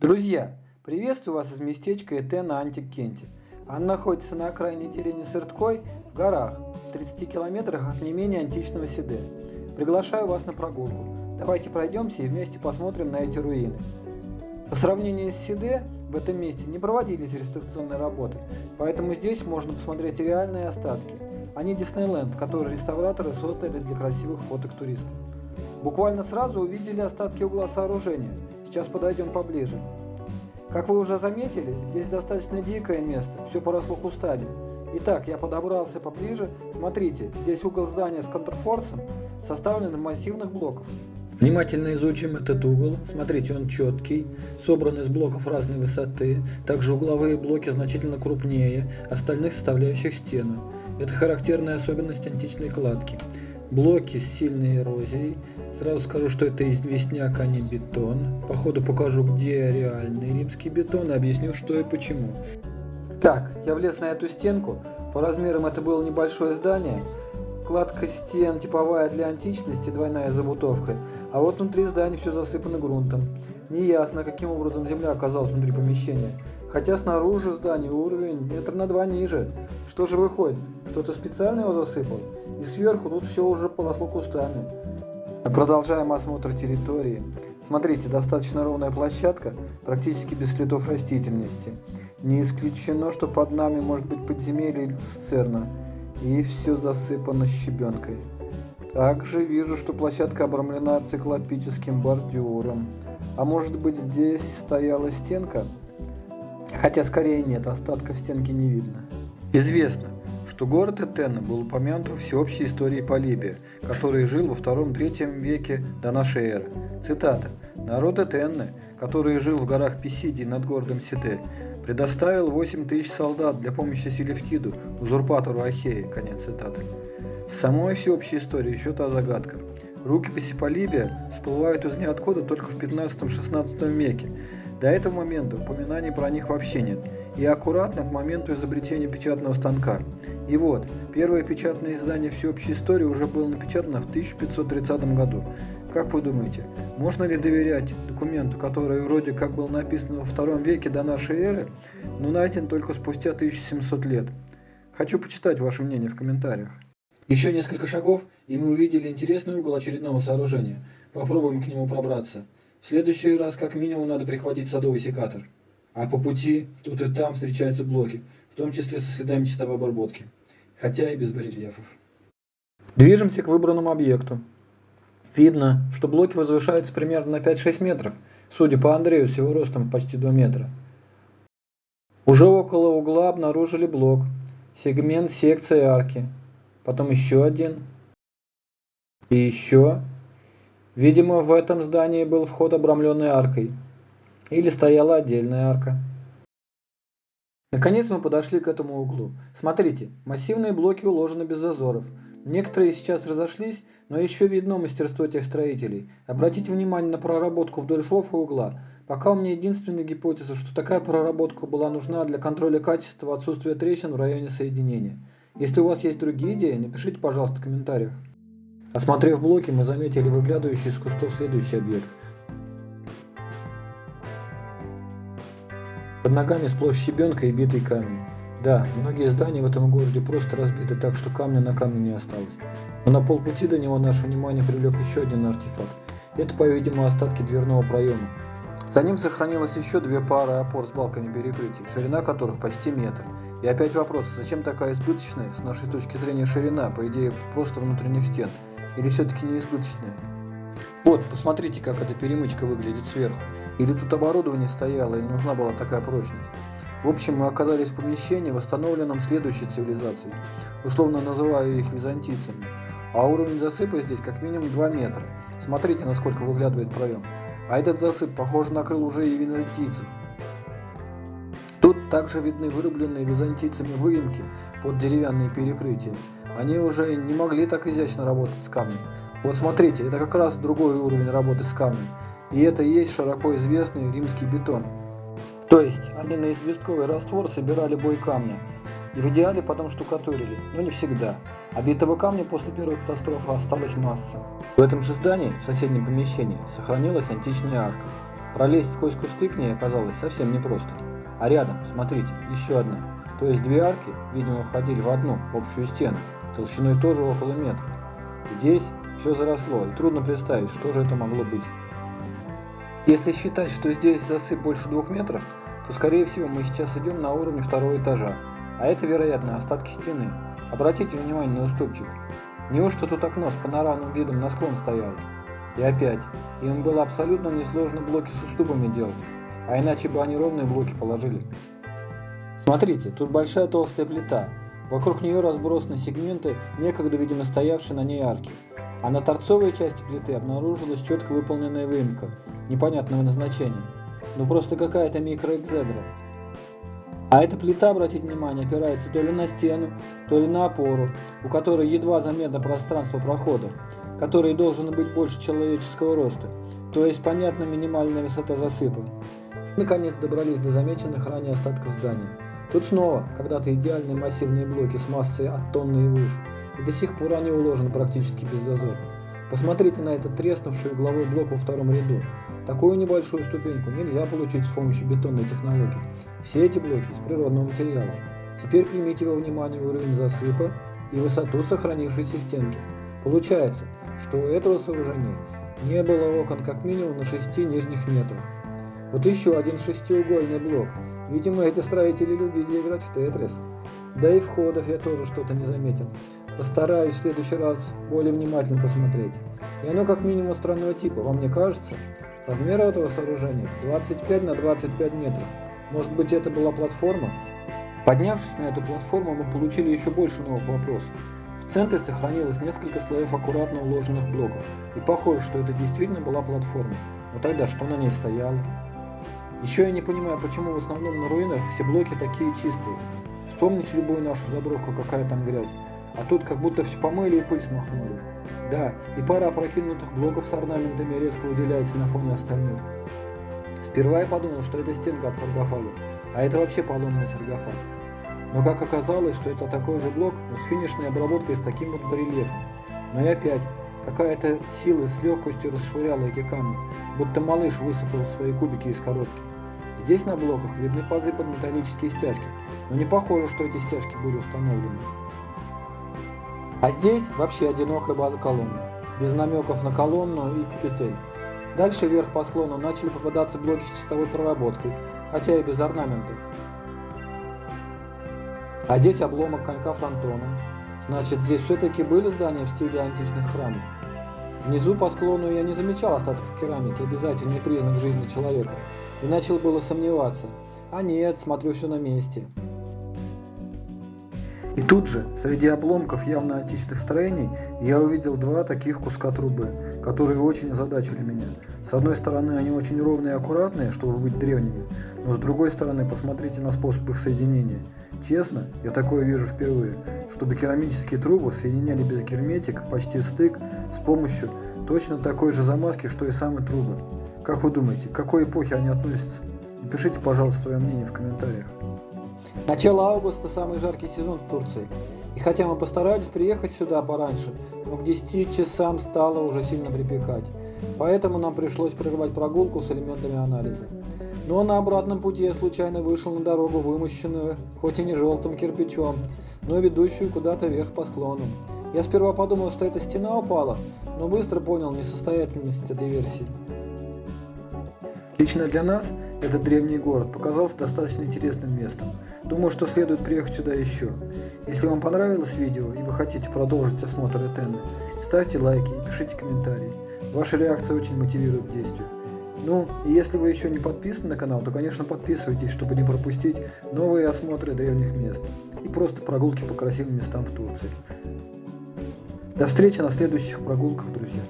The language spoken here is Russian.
Друзья, приветствую вас из местечка Этена Антик-Кенти. Оно находится на окраине деревни Сырткой в горах, в 30 километрах от не менее античного Сиде. Приглашаю вас на прогулку. Давайте пройдемся и вместе посмотрим на эти руины. По сравнению с Сиде, в этом месте не проводились реставрационные работы, поэтому здесь можно посмотреть реальные остатки, а не Диснейленд, который реставраторы создали для красивых фоток туристов. Буквально сразу увидели остатки угла сооружения. Сейчас подойдем поближе. Как вы уже заметили, здесь достаточно дикое место, все поросло кустами. Итак, я подобрался поближе. Смотрите, здесь угол здания с контрфорсом составлен из массивных блоков. Внимательно изучим этот угол. Смотрите, он четкий, собран из блоков разной высоты. Также угловые блоки значительно крупнее остальных составляющих стены. Это характерная особенность античной кладки. Блоки с сильной эрозией. Сразу скажу, что это известняк, а не бетон. По ходу покажу, где реальный римский бетон, и объясню, что и почему. Так, я влез на эту стенку. По размерам это было небольшое здание. Кладка стен типовая для античности, двойная забутовка. А вот внутри здания все засыпано грунтом. Неясно, каким образом земля оказалась внутри помещения. Хотя снаружи здания уровень метр на 2 ниже. Что же выходит? Кто-то специально его засыпал? И сверху тут все уже поросло кустами. Продолжаем осмотр территории. Смотрите, достаточно ровная площадка, практически без следов растительности. Не исключено, что под нами может быть подземелье или цистерна. И все засыпано щебенкой. Также вижу, что площадка обрамлена циклопическим бордюром. А может быть, здесь стояла стенка? Хотя скорее нет, остатков стенки не видно. Известно, что город Этена был упомянут во всеобщей истории Полибия, который жил во II-III веке до нашей эры. Цитата. «Народ Этенны, который жил в горах Писидии над городом Сиде, предоставил 8000 солдат для помощи Селевкиду, узурпатору Ахеи». Конец цитаты. С самой всеобщей истории еще та загадка. Рукописи Полибия всплывают из ниоткуда только в 15-16 веке. До этого момента упоминаний про них вообще нет. И аккуратно к моменту изобретения печатного станка. И вот, первое печатное издание всеобщей истории уже было напечатано в 1530 году. Как вы думаете, можно ли доверять документу, который вроде как был написан во II веке до нашей эры, но найден только спустя 1700 лет? Хочу почитать ваше мнение в комментариях. Еще несколько шагов, и мы увидели интересный угол очередного сооружения. Попробуем к нему пробраться. В следующий раз как минимум надо прихватить садовый секатор. А по пути тут и там встречаются блоки, в том числе со следами часовой обработки, хотя и без барельефов. Движемся к выбранному объекту. Видно, что блоки возвышаются примерно на 5-6 метров, судя по Андрею, с его ростом в почти 2 метра. Уже около угла обнаружили блок, сегмент секции арки, потом еще один и еще. Видимо, в этом здании был вход, обрамленный аркой. Или стояла отдельная арка. Наконец мы подошли к этому углу. Смотрите, массивные блоки уложены без зазоров. Некоторые сейчас разошлись, но еще видно мастерство этих строителей. Обратите внимание на проработку вдоль швов и угла. Пока у меня единственная гипотеза, что такая проработка была нужна для контроля качества отсутствия трещин в районе соединения. Если у вас есть другие идеи, напишите, пожалуйста, в комментариях. Осмотрев блоки, мы заметили выглядывающий из кустов следующий объект. Под ногами сплошь щебенка и битый камень. Да, многие здания в этом городе просто разбиты так, что камня на камне не осталось. Но на полпути до него наше внимание привлек еще один артефакт. Это, по-видимому, остатки дверного проема. За ним сохранилось еще 2 пары опор с балками перекрытий, ширина которых почти метр. И опять вопрос, зачем такая избыточная, с нашей точки зрения, ширина, по идее, просто внутренних стен? Или все-таки не избыточная? Вот, посмотрите, как эта перемычка выглядит сверху. Или тут оборудование стояло и нужна была такая прочность. В общем, мы оказались в помещении, восстановленном следующей цивилизацией. Условно называю их византийцами. А уровень засыпа здесь как минимум 2 метра. Смотрите, насколько выглядывает проем. А этот засып, похоже, накрыл уже и византийцев. Тут также видны вырубленные византийцами выемки под деревянные перекрытия. Они уже не могли так изящно работать с камнем. Вот смотрите, это как раз другой уровень работы с камнем. И это и есть широко известный римский бетон. То есть они на известковый раствор собирали бой камня и в идеале потом штукатурили, но не всегда. А битого камня после первой катастрофы осталась масса. В этом же здании, в соседнем помещении, сохранилась античная арка. Пролезть сквозь кусты к ней оказалось совсем непросто. А рядом, смотрите, еще одна. То есть две арки, видимо, входили в одну общую стену, толщиной тоже около метра. Здесь все заросло, и трудно представить, что же это могло быть. Если считать, что здесь засып больше 2 метров, то скорее всего мы сейчас идем на уровне 2-го этажа, а это, вероятно, остатки стены. Обратите внимание на уступчик. Неужто тут окно с панорамным видом на склон стояло? И опять, им было абсолютно несложно блоки с уступами делать, а иначе бы они ровные блоки положили. Смотрите, тут большая толстая плита, вокруг нее разбросаны сегменты, некогда, видимо, стоявшие на ней арки, а на торцовой части плиты обнаружилась четко выполненная выемка непонятного назначения, ну просто какая-то микроэкзедра. А эта плита, обратите внимание, опирается то ли на стену, то ли на опору, у которой едва заметно пространство прохода, который должен быть больше человеческого роста, то есть понятно минимальная высота засыпа. Наконец добрались до замеченных ранее остатков здания. Тут снова когда-то идеальные массивные блоки с массой от тонны и выше, и до сих пор они уложены практически без зазора. Посмотрите на этот треснувший угловой блок во 2-м ряду. Такую небольшую ступеньку нельзя получить с помощью бетонной технологии. Все эти блоки из природного материала. Теперь примите во внимание уровень засыпа и высоту сохранившейся стенки. Получается, что у этого сооружения не было окон как минимум на 6 нижних метрах. Вот еще один шестиугольный блок. Видимо, эти строители любили играть в Тетрис. Да и входов я тоже что-то не заметил. Постараюсь в следующий раз более внимательно посмотреть. И оно как минимум странного типа, вам не кажется? Размер этого сооружения 25 на 25 метров. Может быть, это была платформа? Поднявшись на эту платформу, мы получили еще больше новых вопросов. В центре сохранилось несколько слоев аккуратно уложенных блоков, и похоже, что это действительно была платформа. Но тогда что на ней стояло? Еще я не понимаю, почему в основном на руинах все блоки такие чистые. Вспомните любую нашу заброшку, какая там грязь. А тут как будто все помыли и пыль смахнули. Да, и пара опрокинутых блоков с орнаментами резко выделяется на фоне остальных. Сперва я подумал, что это стенка от саркофага, а это вообще поломанный саркофаг. Но как оказалось, что это такой же блок, но с финишной обработкой с таким вот барельефом. Но и опять, какая-то сила с легкостью расшвыряла эти камни, будто малыш высыпал свои кубики из коробки. Здесь на блоках видны пазы под металлические стяжки, но не похоже, что эти стяжки были установлены. А здесь вообще одинокая база колонны, без намеков на колонну и капитель. Дальше вверх по склону начали попадаться блоки с чистовой проработкой, хотя и без орнаментов. А здесь обломок конька фронтона. Значит, здесь все-таки были здания в стиле античных храмов. Внизу по склону я не замечал остатков керамики, обязательный признак жизни человека, и начал было сомневаться. А нет, смотрю, все на месте. И тут же, среди обломков явно античных строений, я увидел 2 таких куска трубы, которые очень озадачили меня. С одной стороны, они очень ровные и аккуратные, чтобы быть древними, но с другой стороны, посмотрите на способ их соединения. Честно, я такое вижу впервые, чтобы керамические трубы соединяли без герметика, почти в стык, с помощью точно такой же замазки, что и сами трубы. Как вы думаете, к какой эпохе они относятся? Напишите, пожалуйста, свое мнение в комментариях. Начало августа – самый жаркий сезон в Турции. И хотя мы постарались приехать сюда пораньше, но к 10 часам стало уже сильно припекать. Поэтому нам пришлось прервать прогулку с элементами анализа. Но на обратном пути я случайно вышел на дорогу, вымощенную, хоть и не желтым кирпичом, но ведущую куда-то вверх по склону. Я сперва подумал, что эта стена упала, но быстро понял несостоятельность этой версии. Лично для нас этот древний город показался достаточно интересным местом. Думаю, что следует приехать сюда еще. Если вам понравилось видео и вы хотите продолжить осмотр Этенны, ставьте лайки и пишите комментарии. Ваша реакция очень мотивирует к действию. Ну, и если вы еще не подписаны на канал, то, конечно, подписывайтесь, чтобы не пропустить новые осмотры древних мест и просто прогулки по красивым местам в Турции. До встречи на следующих прогулках, друзья.